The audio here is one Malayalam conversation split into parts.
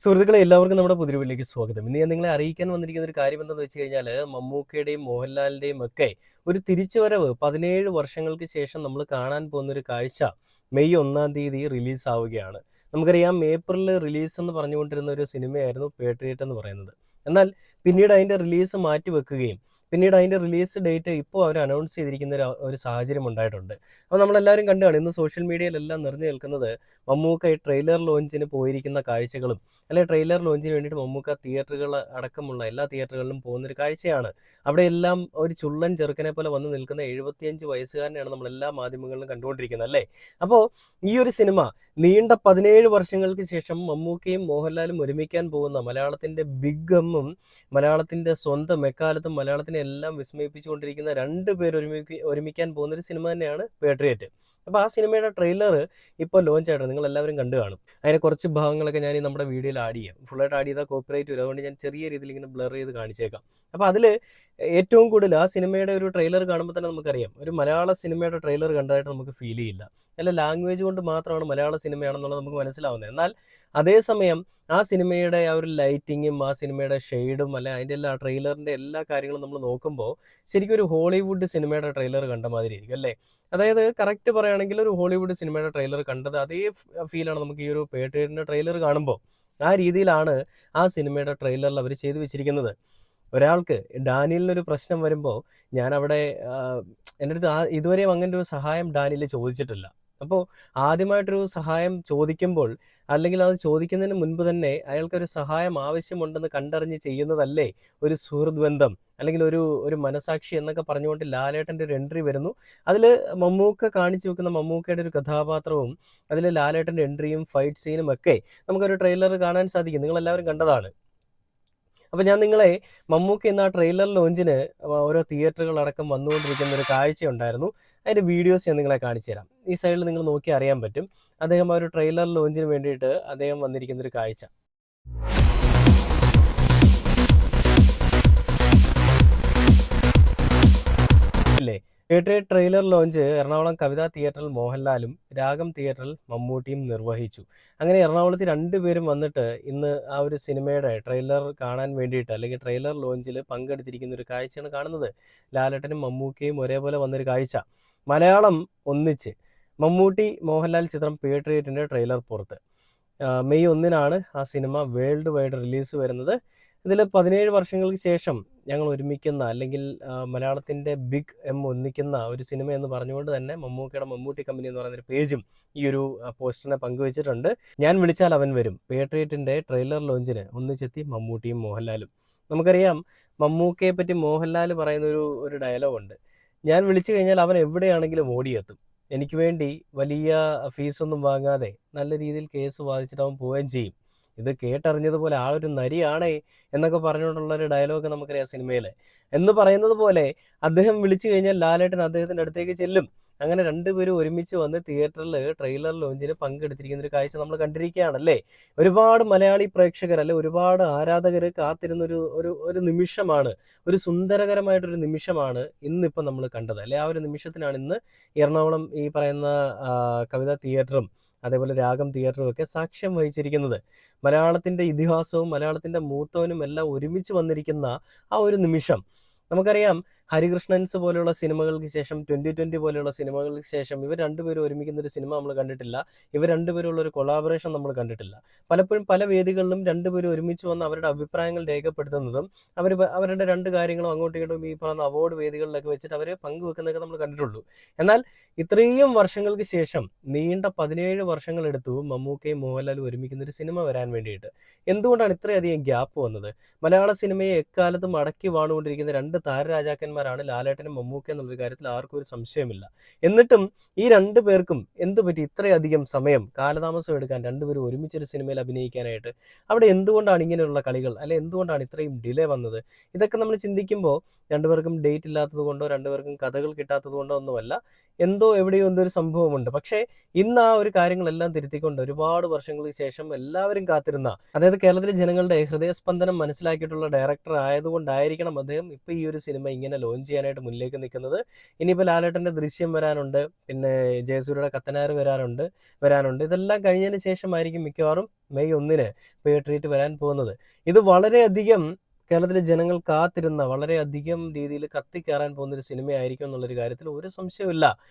സുഹൃത്തുക്കളെ എല്ലാവർക്കും നമ്മുടെ പുതിയ വീട്ടിലേക്ക് സ്വാഗതം. ഇന്ന് ഞാൻ നിങ്ങളെ അറിയിക്കാൻ വന്നിരിക്കുന്ന ഒരു കാര്യം എന്താണെന്ന് വെച്ച് കഴിഞ്ഞാൽ മമ്മൂക്കയുടെയും മോഹൻലാലിന്റെയും ഒക്കെ ഒരു തിരിച്ചുവരവ് 17 വർഷങ്ങൾക്ക് ശേഷം നമ്മൾ കാണാൻ പോകുന്ന ഒരു കാഴ്ച മെയ് 1 റിലീസ് ആവുകയാണ്. നമുക്കറിയാം ഏപ്രിലിൽ റിലീസ് എന്ന് പറഞ്ഞുകൊണ്ടിരുന്ന ഒരു സിനിമയായിരുന്നു പേട്രിയറ്റ് എന്ന് പറയുന്നത്. എന്നാൽ പിന്നീട് അതിൻ്റെ റിലീസ് മാറ്റി വെക്കുകയും പിന്നീട് അതിൻ്റെ റിലീസ് ഡേറ്റ് ഇപ്പോൾ അവർ അനൗൺസ് ചെയ്തിരിക്കുന്ന ഒരു സാഹചര്യം ഉണ്ടായിട്ടുണ്ട്. അപ്പോൾ നമ്മളെല്ലാവരും കണ്ടാണ് ഇന്ന് സോഷ്യൽ മീഡിയയിലെല്ലാം നിറഞ്ഞു നിൽക്കുന്നത് മമ്മൂക്ക ഈ ട്രെയിലർ ലോഞ്ചിന് പോയിരിക്കുന്ന കാഴ്ചകളും അല്ലെ ട്രെയിലർ ലോഞ്ചിന് വേണ്ടിയിട്ട് മമ്മൂക്ക തിയേറ്ററുകൾ അടക്കമുള്ള എല്ലാ തിയേറ്ററുകളിലും പോകുന്നൊരു കാഴ്ചയാണ്. അവിടെയെല്ലാം ഒരു ചുള്ളൻ ചെറുക്കനെ പോലെ വന്ന് നിൽക്കുന്ന 75 വയസ്സുകാരനെയാണ് നമ്മൾ എല്ലാ മാധ്യമങ്ങളിലും കണ്ടുകൊണ്ടിരിക്കുന്നത് അല്ലേ. അപ്പോൾ ഈ ഒരു സിനിമ നീണ്ട 17 വർഷങ്ങൾക്ക് ശേഷം മമ്മൂക്കയും മോഹൻലാലും ഒരുമിക്കാൻ പോകുന്ന മലയാളത്തിൻ്റെ ബിഗ് എമ്മും മലയാളത്തിൻ്റെ സ്വന്തം എക്കാലത്തും മലയാളത്തിനെ എല്ലാം വിസ്മയിപ്പിച്ചുകൊണ്ടിരിക്കുന്ന രണ്ട് പേർ ഒരുമിക്കാൻ പോകുന്ന ഒരു സിനിമ തന്നെയാണ് പേട്രിയറ്റ്. അപ്പോൾ ആ സിനിമയുടെ ട്രെയിലർ ഇപ്പോൾ ലോഞ്ച് ആയിട്ടുണ്ട്, നിങ്ങൾ എല്ലാവരും കണ്ടു കാണും. അതിന് കുറച്ച് ഭാഗങ്ങളൊക്കെ ഞാൻ ഈ നമ്മുടെ വീഡിയോയിൽ ആഡ് ചെയ്യാം. ഫുള്ളായിട്ട് ആഡ് ചെയ്താൽ കോപ്പിറൈറ്റ് വരും, അതുകൊണ്ട് ഞാൻ ചെറിയ രീതിയിൽ ഇങ്ങനെ ബ്ലർ ചെയ്ത് കാണിച്ചേക്കാം. അപ്പോൾ അതിൽ ഏറ്റവും കൂടുതൽ ആ സിനിമയുടെ ഒരു ട്രെയിലർ കാണുമ്പോൾ തന്നെ നമുക്കറിയാം ഒരു മലയാള സിനിമയുടെ ട്രെയിലർ കണ്ടതായിട്ട് നമുക്ക് ഫീൽ ചെയ്യില്ല. അല്ല, ലാംഗ്വേജ് കൊണ്ട് മാത്രമാണ് മലയാള സിനിമയാണെന്നുള്ളത് നമുക്ക് മനസ്സിലാവുന്നത്. എന്നാൽ അതേസമയം ആ സിനിമയുടെ ആ ഒരു ലൈറ്റിങ്ങും ആ സിനിമയുടെ ഷെയ്ഡും അല്ലെ അതിൻ്റെ എല്ലാ ട്രെയിലറിൻ്റെ എല്ലാ കാര്യങ്ങളും നമ്മൾ നോക്കുമ്പോൾ ശരിക്കും ഒരു ഹോളിവുഡ് സിനിമയുടെ ട്രെയിലർ കണ്ട മാതിരി ഇരിക്കും അല്ലേ. അതായത് കറക്റ്റ് പറയുകയാണെങ്കിൽ ഒരു ഹോളിവുഡ് സിനിമയുടെ ട്രെയിലർ കണ്ടത് അതേ ഫീലാണ് നമുക്ക് ഈ ഒരു പേട്രിയറ്റിൻ്റെ ട്രെയിലർ കാണുമ്പോൾ. ആ രീതിയിലാണ് ആ സിനിമയുടെ ട്രെയിലറിൽ അവർ ചെയ്തു വെച്ചിരിക്കുന്നത്. ഒരാൾക്ക് ഡാനിയലിനൊരു പ്രശ്നം വരുമ്പോൾ ഞാനവിടെ എൻ്റെ അടുത്ത് ഇതുവരെയും അങ്ങനെ ഒരു സഹായം ഡാനിയൽ ചോദിച്ചിട്ടില്ല. അപ്പോൾ ആദ്യമായിട്ടൊരു സഹായം ചോദിക്കുമ്പോൾ അല്ലെങ്കിൽ അത് ചോദിക്കുന്നതിന് മുൻപ് തന്നെ അയാൾക്കൊരു സഹായം ആവശ്യമുണ്ടെന്ന് കണ്ടറിഞ്ഞ് ചെയ്യുന്നതല്ലേ ഒരു സുഹൃത്ത് ബന്ധം അല്ലെങ്കിൽ ഒരു ഒരു മനസാക്ഷി എന്നൊക്കെ പറഞ്ഞുകൊണ്ട് ലാലേട്ടൻ്റെ ഒരു എൻട്രി വരുന്നു. അതിൽ മമ്മൂക്ക കാണിച്ചു വെക്കുന്ന മമ്മൂക്കയുടെ ഒരു കഥാപാത്രവും അതിൽ ലാലേട്ടൻ്റെ എൻട്രിയും ഫൈറ്റ് സീനും ഒക്കെ നമുക്കൊരു ട്രെയിലർ കാണാൻ സാധിക്കും. നിങ്ങളെല്ലാവരും കണ്ടതാണ്. അപ്പോൾ ഞാൻ നിങ്ങളെ മമ്മൂക്ക എന്ന ട്രെയിലർ ലോഞ്ചിന് ഓരോ തിയേറ്ററുകളടക്കം വന്നുകൊണ്ടിരിക്കുന്ന ഒരു കാഴ്ചയുണ്ടായിരുന്നു. അതിൻ്റെ വീഡിയോസ് ഞാൻ നിങ്ങളെ കാണിച്ചു തരാം. ഈ സൈഡിൽ നിങ്ങൾ നോക്കി അറിയാൻ പറ്റും. അദ്ദേഹം ആ ഒരു ട്രെയിലർ ലോഞ്ചിന് വേണ്ടിയിട്ട് അദ്ദേഹം വന്നിരിക്കുന്ന ഒരു കാഴ്ച ഇല്ലേ. പേട്രിയറ്റ് ട്രെയിലർ ലോഞ്ച് എറണാകുളം കവിതാ തിയേറ്ററിൽ മോഹൻലാലും രാഗം തിയേറ്ററിൽ മമ്മൂട്ടിയും നിർവഹിച്ചു. അങ്ങനെ എറണാകുളത്ത് രണ്ടുപേരും വന്നിട്ട് ഇന്ന് ആ ഒരു സിനിമയുടെ ട്രെയിലർ കാണാൻ വേണ്ടിയിട്ട് അല്ലെങ്കിൽ ട്രെയിലർ ലോഞ്ചിൽ പങ്കെടുത്തിരിക്കുന്ന ഒരു കാഴ്ചയാണ് കാണുന്നത്. ലാലേട്ടനും മമ്മൂക്കയും ഒരേപോലെ വന്നൊരു കാഴ്ച. മലയാളം ഒന്നിച്ച് മമ്മൂട്ടി മോഹൻലാൽ ചിത്രം പേട്രിയറ്റിൻ്റെ ട്രെയിലർ പുറത്ത്. മെയ് 1 ആ സിനിമ വേൾഡ് വൈഡ് റിലീസ് വരുന്നത്. ഇതിൽ 17 വർഷങ്ങൾക്ക് ശേഷം ഞങ്ങൾ ഒരുമിക്കുന്ന അല്ലെങ്കിൽ മലയാളത്തിൻ്റെ ബിഗ് എം ഒന്നിക്കുന്ന ഒരു സിനിമ എന്ന് പറഞ്ഞുകൊണ്ട് തന്നെ മമ്മൂക്കയുടെ മമ്മൂട്ടി കമ്പനി എന്ന് പറയുന്നൊരു പേജും ഈ ഒരു പോസ്റ്ററിനെ പങ്കുവച്ചിട്ടുണ്ട്. ഞാൻ വിളിച്ചാൽ അവൻ വരും പേട്രിയറ്റിൻ്റെ ട്രെയിലർ ലോഞ്ചിന് ഒന്നിച്ചെത്തി മമ്മൂട്ടിയും മോഹൻലാലും. നമുക്കറിയാം മമ്മൂക്കയെ പറ്റി മോഹൻലാൽ പറയുന്ന ഒരു ഡയലോഗുണ്ട്. ഞാൻ വിളിച്ചു കഴിഞ്ഞാൽ അവൻ എവിടെയാണെങ്കിലും ഓടിയെത്തും. എനിക്ക് വേണ്ടി വലിയ ഫീസൊന്നും വാങ്ങാതെ നല്ല രീതിയിൽ കേസ് വാദിച്ചിട്ട് അവൻ പോവുകയും ചെയ്യും. ഇത് കേട്ടറിഞ്ഞതുപോലെ ആ ഒരു നരിയാണേ എന്നൊക്കെ പറഞ്ഞുകൊണ്ടുള്ള ഒരു ഡയലോഗ് നമുക്കറിയാം സിനിമയിൽ. എന്ന് പറയുന്നത് പോലെ അദ്ദേഹം വിളിച്ചു കഴിഞ്ഞാൽ ലാലേട്ടൻ അദ്ദേഹത്തിൻ്റെ അടുത്തേക്ക് ചെല്ലും. അങ്ങനെ രണ്ടുപേരും ഒരുമിച്ച് വന്ന് തിയേറ്ററിൽ ട്രെയിലർ ലോഞ്ചിന് പങ്കെടുത്തിരിക്കുന്ന ഒരു കാഴ്ച നമ്മൾ കണ്ടിരിക്കുകയാണല്ലേ. ഒരുപാട് മലയാളി പ്രേക്ഷകർ അല്ലെ ഒരുപാട് ആരാധകർ കാത്തിരുന്നൊരു ഒരു ഒരു നിമിഷമാണ്, ഒരു സുന്ദരകരമായിട്ടൊരു നിമിഷമാണ് ഇന്നിപ്പോൾ നമ്മൾ കണ്ടത് അല്ലെ. ആ ഒരു നിമിഷത്തിനാണ് ഇന്ന് എറണാകുളം ഈ പറയുന്ന കവിതാ തിയേറ്ററും അതേപോലെ രാഗം തിയേറ്ററും ഒക്കെ സാക്ഷ്യം വഹിച്ചിരിക്കുന്നത്. മലയാളത്തിൻ്റെ ഇതിഹാസവും മലയാളത്തിൻ്റെ മൂത്തവനും എല്ലാം ഒരുമിച്ച് വന്നിരിക്കുന്ന ആ ഒരു നിമിഷം. നമുക്കറിയാം ഹരികൃഷ്ണൻസ് പോലെയുള്ള സിനിമകൾക്ക് ശേഷം 2020 പോലെയുള്ള സിനിമകൾക്ക് ശേഷം ഇവർ രണ്ടുപേരും ഒരുമിക്കുന്ന ഒരു സിനിമ നമ്മൾ കണ്ടിട്ടില്ല. ഇവർ രണ്ടുപേരുള്ള ഒരു കൊളാബറേഷൻ നമ്മൾ കണ്ടിട്ടില്ല. പലപ്പോഴും പല വേദികളിലും രണ്ടുപേരും ഒരുമിച്ച് വന്ന് അവരുടെ അഭിപ്രായങ്ങൾ രേഖപ്പെടുത്തുന്നതും അവരുടെ രണ്ട് കാര്യങ്ങളും അങ്ങോട്ടും ഇങ്ങോട്ടും ഈ പറയുന്ന അവാർഡ് വേദികളിലൊക്കെ വെച്ചിട്ട് അവർ പങ്കുവെക്കുന്നതൊക്കെ നമ്മൾ കണ്ടിട്ടുള്ളൂ. എന്നാൽ ഇത്രയും വർഷങ്ങൾക്ക് ശേഷം നീണ്ട 17 വർഷങ്ങളെടുത്തു മമ്മൂക്കയും മോഹൻലാലും ഒരുമിക്കുന്ന ഒരു സിനിമ വരാൻ വേണ്ടിയിട്ട്. എന്തുകൊണ്ടാണ് ഇത്രയധികം ഗ്യാപ്പ് വന്നത്? മലയാള സിനിമയെ എക്കാലത്തും അടക്കി വാണുകൊണ്ടിരിക്കുന്ന രണ്ട് താരരാജാക്കന്മാരാണ് ലാലേട്ടനും മമ്മൂക്ക എന്നുള്ളൊരു കാര്യത്തിൽ ആർക്കും ഒരു സംശയമില്ല. എന്നിട്ടും ഈ രണ്ടു പേർക്കും എന്ത് പറ്റി ഇത്രയധികം സമയം കാലതാമസം എടുക്കാൻ രണ്ടുപേരും ഒരുമിച്ചൊരു സിനിമയിൽ അഭിനയിക്കാനായിട്ട്? അവിടെ എന്തുകൊണ്ടാണ് ഇങ്ങനെയുള്ള കളികൾ അല്ലെ എന്തുകൊണ്ടാണ് ഇത്രയും ഡിലേ വന്നത്? ഇതൊക്കെ നമ്മൾ ചിന്തിക്കുമ്പോൾ രണ്ടുപേർക്കും ഡേറ്റ് ഇല്ലാത്തത് കൊണ്ടോ രണ്ടുപേർക്കും കഥകൾ കിട്ടാത്തത് കൊണ്ടോ ഒന്നുമല്ല. എന്തോ എവിടെയോ എന്തൊരു സംഭവമുണ്ട്. പക്ഷേ ഇന്ന് ആ ഒരു കാര്യങ്ങളെല്ലാം തിരുത്തിക്കൊണ്ട് ഒരുപാട് വർഷങ്ങൾക്ക് ശേഷം എല്ലാവരും കാത്തിരുന്ന, അതായത് കേരളത്തിലെ ജനങ്ങളുടെ ഹൃദയസ്പന്ദനം മനസ്സിലാക്കിയിട്ടുള്ള ഡയറക്ടർ ആയതുകൊണ്ടായിരിക്കണം അദ്ദേഹം ഇപ്പോൾ ഈ ഒരു സിനിമ ഇങ്ങനെ ലോഞ്ച് ചെയ്യാനായിട്ട് മുന്നിലേക്ക് നിൽക്കുന്നത്. ഇനിയിപ്പോൾ ലാലേട്ടൻ്റെ ദൃശ്യം വരാനുണ്ട്, പിന്നെ ജയസൂര്യയുടെ കത്തനാർ വരാനുണ്ട്. ഇതെല്ലാം കഴിഞ്ഞതിന് ശേഷമായിരിക്കും മിക്കവാറും മെയ് 1 പേട്രിയറ്റ് വരാൻ പോകുന്നത്. ഇത് വളരെയധികം കേരളത്തിലെ ജനങ്ങൾ കാത്തിരുന്ന വളരെയധികം രീതിയിൽ കത്തിക്കയറാൻ പോകുന്നൊരു സിനിമയായിരിക്കും എന്നുള്ളൊരു കാര്യത്തിൽ ഒരു സംശയവുമില്ല.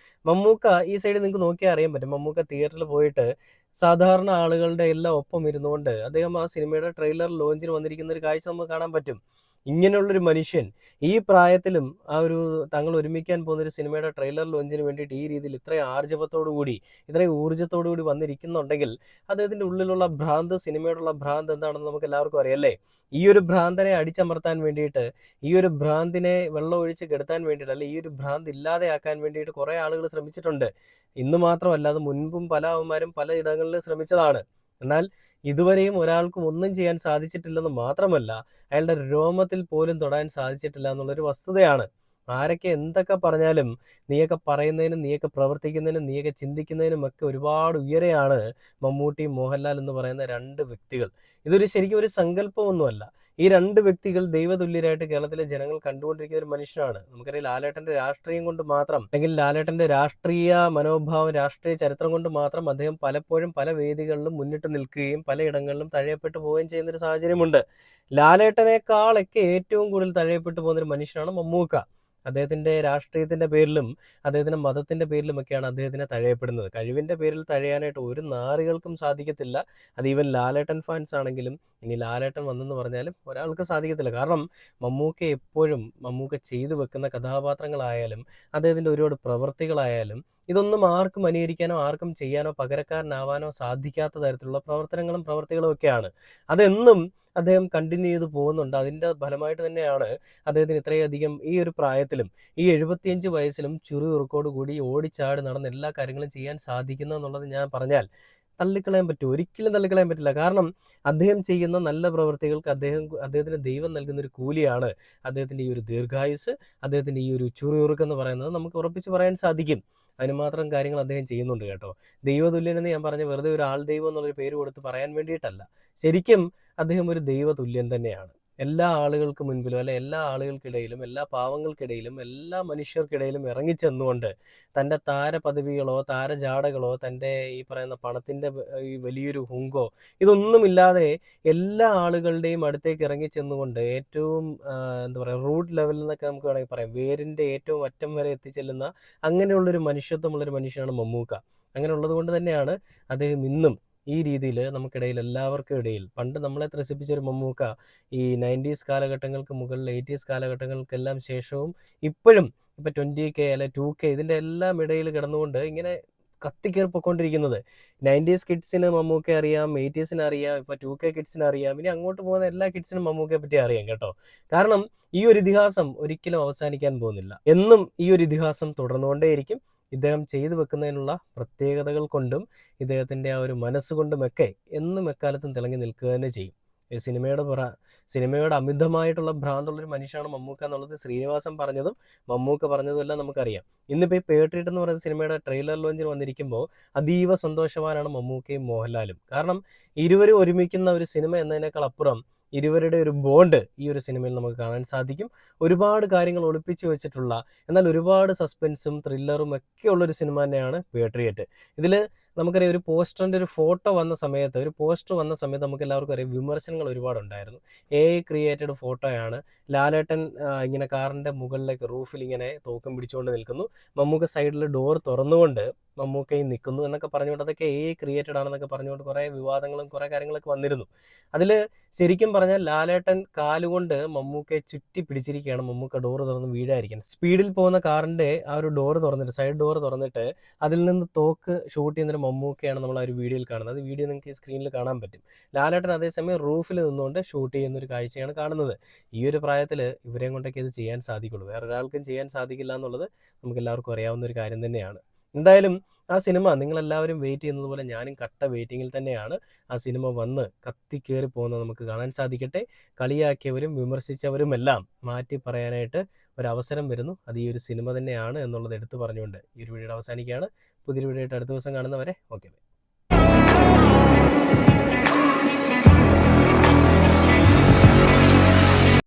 മമ്മൂക്ക ഈ സൈഡിൽ നിങ്ങൾക്ക് നോക്കിയാൽ അറിയാൻ പറ്റും. മമ്മൂക്ക തിയേറ്ററിൽ പോയിട്ട് സാധാരണ ആളുകളുടെ എല്ലാം ഒപ്പം ഇരുന്നുകൊണ്ട് അദ്ദേഹം ആ സിനിമയുടെ ട്രെയിലർ ലോഞ്ചിന് വന്നിരിക്കുന്ന ഒരു കാഴ്ച നമുക്ക് കാണാൻ പറ്റും. ഇങ്ങനെയുള്ളൊരു മനുഷ്യൻ ഈ പ്രായത്തിലും ആ ഒരു തങ്ങൾ ഒരുമിക്കാൻ പോകുന്നൊരു സിനിമയുടെ ട്രെയിലർ ലോഞ്ചിന് വേണ്ടിയിട്ട് ഈ രീതിയിൽ ഇത്രയും ആർജവത്തോടു കൂടി ഇത്രയും ഊർജ്ജത്തോടു കൂടി വന്നിരിക്കുന്നുണ്ടെങ്കിൽ അദ്ദേഹത്തിൻ്റെ ഉള്ളിലുള്ള ഭ്രാന്ത്, സിനിമയോടുള്ള ഭ്രാന്ത് എന്താണെന്ന് നമുക്ക് എല്ലാവർക്കും അറിയാം അല്ലേ? ഈ ഒരു ഭ്രാന്തനെ അടിച്ചമർത്താൻ വേണ്ടിയിട്ട്, ഈ ഒരു ഭ്രാന്തിനെ വെള്ളം ഒഴിച്ച് കെടുത്താൻ വേണ്ടിയിട്ട്, അല്ലെ ഈ ഒരു ഭ്രാന്ത് ഇല്ലാതെയാക്കാൻ വേണ്ടിയിട്ട് കുറേ ആളുകൾ ശ്രമിച്ചിട്ടുണ്ട്. ഇന്ന് മാത്രമല്ല, അത് മുൻപും പല അവന്മാരും പല ഇടങ്ങളിൽ ശ്രമിച്ചതാണ്. എന്നാൽ ഇതുവരെയും ഒരാൾക്കും ഒന്നും ചെയ്യാൻ സാധിച്ചിട്ടില്ലെന്ന് മാത്രമല്ല, അയാളുടെ രോമത്തിൽ പോലും തൊടാൻ സാധിച്ചിട്ടില്ല എന്നുള്ളൊരു വസ്തുതയാണ്. ആരൊക്കെ എന്തൊക്കെ പറഞ്ഞാലും നീയൊക്കെ പറയുന്നതിനും നീയൊക്കെ പ്രവർത്തിക്കുന്നതിനും നീയൊക്കെ ചിന്തിക്കുന്നതിനും ഒക്കെ ഒരുപാട് ഉയരെയാണ് മമ്മൂട്ടി, മോഹൻലാൽ എന്ന് പറയുന്ന രണ്ട് വ്യക്തികൾ. ഇതൊരു ശരിക്കും ഒരു സങ്കല്പമൊന്നുമല്ല. ഈ രണ്ട് വ്യക്തികൾ ദൈവതുല്യരായിട്ട് കേരളത്തിലെ ജനങ്ങൾ കണ്ടുകൊണ്ടിരിക്കുന്ന ഒരു മനുഷ്യനാണ്. നമുക്കറിയാം ലാലേട്ടൻ്റെ രാഷ്ട്രീയം കൊണ്ട് മാത്രം, അല്ലെങ്കിൽ ലാലേട്ടൻ്റെ രാഷ്ട്രീയ മനോഭാവം, രാഷ്ട്രീയ ചരിത്രം കൊണ്ട് മാത്രം അദ്ദേഹം പലപ്പോഴും പല വേദികളിലും മുന്നിട്ട് നിൽക്കുകയും പലയിടങ്ങളിലും തഴയപ്പെട്ടു പോവുകയും ചെയ്യുന്നൊരു സാഹചര്യമുണ്ട്. ലാലേട്ടനേക്കാളൊക്കെ ഏറ്റവും കൂടുതൽ തഴയപ്പെട്ടു പോകുന്നൊരു മനുഷ്യനാണ് മമ്മൂക്ക. അദ്ദേഹത്തിൻ്റെ രാഷ്ട്രീയത്തിൻ്റെ പേരിലും അദ്ദേഹത്തിൻ്റെ മതത്തിൻ്റെ പേരിലുമൊക്കെയാണ് അദ്ദേഹത്തിനെ തഴയപ്പെടുന്നത്. കഴിവിൻ്റെ പേരിൽ തഴയാനായിട്ട് ഒരു നാറികൾക്കും സാധിക്കത്തില്ല. അത് ഈവൻ ലാലേട്ടൻ ഫാൻസ് ആണെങ്കിലും ഇനി ലാലേട്ടൻ വന്നെന്ന് പറഞ്ഞാലും ഒരാൾക്ക് സാധിക്കത്തില്ല. കാരണം മമ്മൂക്ക എപ്പോഴും മമ്മൂക്ക ചെയ്തു വെക്കുന്ന കഥാപാത്രങ്ങളായാലും അദ്ദേഹത്തിൻ്റെ ഒരുപാട് പ്രവൃത്തികളായാലും ഇതൊന്നും ആർക്കും അനുകരിക്കാനോ ആർക്കും ചെയ്യാനോ പകരക്കാരനാവാനോ സാധിക്കാത്ത തരത്തിലുള്ള പ്രവർത്തികളും ഒക്കെയാണ്. അതെന്നും അദ്ദേഹം കണ്ടിന്യൂ ചെയ്ത് പോകുന്നുണ്ട്. അതിൻ്റെ ഫലമായിട്ട് തന്നെയാണ് അദ്ദേഹത്തിന് ഇത്രയധികം ഈ ഒരു പ്രായത്തിലും ഈ 75 വയസ്സിലും ചുറുചുറുക്കോട് കൂടി ഓടിച്ചാടി നടന്ന് എല്ലാ കാര്യങ്ങളും ചെയ്യാൻ സാധിക്കുന്നു എന്നുള്ളത് ഞാൻ പറഞ്ഞാൽ തള്ളിക്കളയാൻ പറ്റും. ഒരിക്കലും തള്ളിക്കളയാൻ പറ്റില്ല. കാരണം അദ്ദേഹം ചെയ്യുന്ന നല്ല പ്രവൃത്തികൾക്ക് അദ്ദേഹത്തിന് ദൈവം നൽകുന്ന ഒരു കൂലിയാണ് അദ്ദേഹത്തിൻ്റെ ഈ ഒരു ദീർഘായുസ്, അദ്ദേഹത്തിൻ്റെ ഈ ഒരു ചുറുചുറുക്കെന്ന് പറയുന്നത് നമുക്ക് ഉറപ്പിച്ച് പറയാൻ സാധിക്കും. അതിന് മാത്രം കാര്യങ്ങൾ അദ്ദേഹം ചെയ്യുന്നുണ്ട് കേട്ടോ. ദൈവതുല്യനെന്ന് ഞാൻ പറഞ്ഞ വെറുതെ ഒരു ആൾ ദൈവം എന്നുള്ളൊരു പേര് കൊടുത്ത് പറയാൻ വേണ്ടിയിട്ടല്ല. ശരിക്കും അദ്ദേഹം ഒരു ദൈവതുല്യൻ തന്നെയാണ്. എല്ലാ ആളുകൾക്ക് മുൻപിലും അല്ലെ എല്ലാ ആളുകൾക്കിടയിലും എല്ലാ പാവങ്ങൾക്കിടയിലും എല്ലാ മനുഷ്യർക്കിടയിലും ഇറങ്ങിച്ചെന്നുകൊണ്ട് തൻ്റെ താരപദവികളോ താരജാടകളോ തൻ്റെ ഈ പറയുന്ന പണത്തിൻ്റെ ഈ വലിയൊരു ഹുങ്കോ ഇതൊന്നുമില്ലാതെ എല്ലാ ആളുകളുടെയും അടുത്തേക്ക് ഇറങ്ങിച്ചെന്നുകൊണ്ട് ഏറ്റവും എന്താ പറയുക റൂട്ട് ലെവലിൽ നിന്നൊക്കെ നമുക്ക് വേണമെങ്കിൽ പറയാം വേരിൻ്റെ ഏറ്റവും അറ്റം വരെ എത്തിച്ചെല്ലുന്ന അങ്ങനെയുള്ളൊരു മനുഷ്യത്വമുള്ളൊരു മനുഷ്യനാണ് മമ്മൂക്ക. അങ്ങനെ ഉള്ളത് കൊണ്ട് തന്നെയാണ് അദ്ദേഹം ഇന്നും ഈ രീതിയിൽ നമുക്കിടയിൽ എല്ലാവർക്കും ഇടയിൽ പണ്ട് നമ്മളെ ത്രസിപ്പിച്ചൊരു മമ്മൂക്ക ഈ 90s കാലഘട്ടങ്ങൾക്ക് മുകളിൽ 80s കാലഘട്ടങ്ങൾക്കെല്ലാം ശേഷവും ഇപ്പോഴും ഇപ്പം 20K അല്ലെ 2K ഇതിൻ്റെ എല്ലാം ഇടയിൽ കിടന്നുകൊണ്ട് ഇങ്ങനെ കത്തിക്കേറി പൊയ്ക്കൊണ്ടിരിക്കുന്നത്. 90s കിഡ്സിന് മമ്മൂക്കെ അറിയാം, 80സിന് അറിയാം, ഇപ്പോൾ 2K കിഡ്സിന് അറിയാം, ഇനി അങ്ങോട്ട് പോകുന്ന എല്ലാ കിഡ്സിനും മമ്മൂക്കയെ പറ്റി അറിയാം കേട്ടോ. കാരണം ഈ ഒരു ഇതിഹാസം ഒരിക്കലും അവസാനിക്കാൻ പോകുന്നില്ല. എന്നും ഈ ഒരു ഇതിഹാസം തുടർന്നുകൊണ്ടേയിരിക്കും. ഇദ്ദേഹം ചെയ്തു വെക്കുന്നതിനുള്ള പ്രത്യേകതകൾ കൊണ്ടും ഇദ്ദേഹത്തിൻ്റെ ആ ഒരു മനസ്സുകൊണ്ടുമൊക്കെ എന്നും എക്കാലത്തും തിളങ്ങി നിൽക്കുക തന്നെ ചെയ്യും. ഈ സിനിമയോട് അമിതമായിട്ടുള്ള ഭ്രാന്തുള്ളൊരു മനുഷ്യനാണ് മമ്മൂക്ക എന്നുള്ളത് ശ്രീനിവാസൻ പറഞ്ഞതും മമ്മൂക്ക പറഞ്ഞതും എല്ലാം നമുക്കറിയാം. ഇന്നിപ്പോൾ ഈ പേട്രിയറ്റ് എന്ന് പറയുന്ന സിനിമയുടെ ട്രെയിലർ ലോഞ്ചിന് വന്നിരിക്കുമ്പോൾ അതീവ സന്തോഷവാനാണ് മമ്മൂക്കയും മോഹൻലാലും. കാരണം ഇരുവരും ഒരുമിക്കുന്ന ഒരു സിനിമ എന്നതിനേക്കാൾ അപ്പുറം ഇരുവരുടെ ഒരു ബോണ്ട് ഈ ഒരു സിനിമയിൽ നമുക്ക് കാണാൻ സാധിക്കും. ഒരുപാട് കാര്യങ്ങൾ ഒളിപ്പിച്ചു വെച്ചിട്ടുള്ള എന്നാൽ ഒരുപാട് സസ്പെൻസും ത്രില്ലറും ഒക്കെ ഉള്ളൊരു സിനിമ തന്നെയാണ് പേട്രിയറ്റ്. ഇതിൽ നമുക്കറിയാം ഒരു പോസ്റ്ററിൻ്റെ ഒരു പോസ്റ്റർ വന്ന സമയത്ത് നമുക്ക് എല്ലാവർക്കും അറിയാം വിമർശനങ്ങൾ ഒരുപാടുണ്ടായിരുന്നു. ക്രിയേറ്റഡ് ഫോട്ടോയാണ്. ലാലേട്ടൻ ഇങ്ങനെ കാറിൻ്റെ മുകളിലേക്ക് റൂഫിൽ ഇങ്ങനെ തോക്കും പിടിച്ചുകൊണ്ട് നിൽക്കുന്നു, മമ്മൂക്ക സൈഡിൽ ഡോർ തുറന്നുകൊണ്ട് മമ്മൂക്കയും നിൽക്കുന്നു എന്നൊക്കെ പറഞ്ഞുകൊണ്ട് അതൊക്കെ ക്രിയേറ്റഡ് ആണെന്നൊക്കെ പറഞ്ഞുകൊണ്ട് കുറേ വിവാദങ്ങളും കുറേ കാര്യങ്ങളൊക്കെ വന്നിരുന്നു. അതിൽ ശരിക്കും പറഞ്ഞാൽ ലാലേട്ടൻ കാലുകൊണ്ട് മമ്മൂക്കയെ ചുറ്റി പിടിച്ചിരിക്കുകയാണ് മമ്മൂക്ക ഡോറ് തുറന്ന് വീഴാതിരിക്കാൻ. സ്പീഡിൽ പോകുന്ന കാറിൻ്റെ ആ ഒരു ഡോറ് തുറന്നിട്ട് സൈഡ് ഡോറ് തുറന്നിട്ട് അതിൽ നിന്ന് തോക്ക് ഷൂട്ട് ചെയ്യുന്നൊരു മമ്മൂക്കയാണ് നമ്മൾ ആ ഒരു വീഡിയോയിൽ കാണുന്നത്. അത് വീഡിയോ നിങ്ങൾക്ക് ഈ സ്ക്രീനിൽ കാണാൻ പറ്റും. ലാലേട്ടൻ അതേസമയം റൂഫിൽ നിന്നുകൊണ്ട് ഷൂട്ട് ചെയ്യുന്ന ഒരു കാഴ്ചയാണ് കാണുന്നത്. ഈ ഒരു പ്രായത്തിൽ ഇവരെയും കൊണ്ടൊക്കെ ഇത് ചെയ്യാൻ സാധിക്കുള്ളൂ, വേറെ ഒരാൾക്കും ചെയ്യാൻ സാധിക്കില്ല എന്നുള്ളത് നമുക്ക് എല്ലാവർക്കും അറിയാവുന്ന ഒരു കാര്യം തന്നെയാണ്. എന്തായാലും ആ സിനിമ നിങ്ങളെല്ലാവരും വെയിറ്റ് ചെയ്യുന്നത് പോലെ ഞാനും കട്ട വെയിറ്റിങ്ങിൽ തന്നെയാണ്. ആ സിനിമ വന്ന് കത്തിക്കേറി പോകുന്നത് നമുക്ക് കാണാൻ സാധിക്കട്ടെ. കളിയാക്കിയവരും വിമർശിച്ചവരുമെല്ലാം മാറ്റി പറയാനായിട്ട് ഒരവസരം വരുന്നു. അത് ഈ ഒരു സിനിമ തന്നെയാണ് എന്നുള്ളത് എടുത്തു പറഞ്ഞുകൊണ്ട് ഈ ഒരു വീഡിയോ അവസാനിക്കുകയാണ്. പുതിയൊരു വീഡിയോ ആയിട്ട് അടുത്ത ദിവസം കാണുന്നവരെ ഓക്കെ.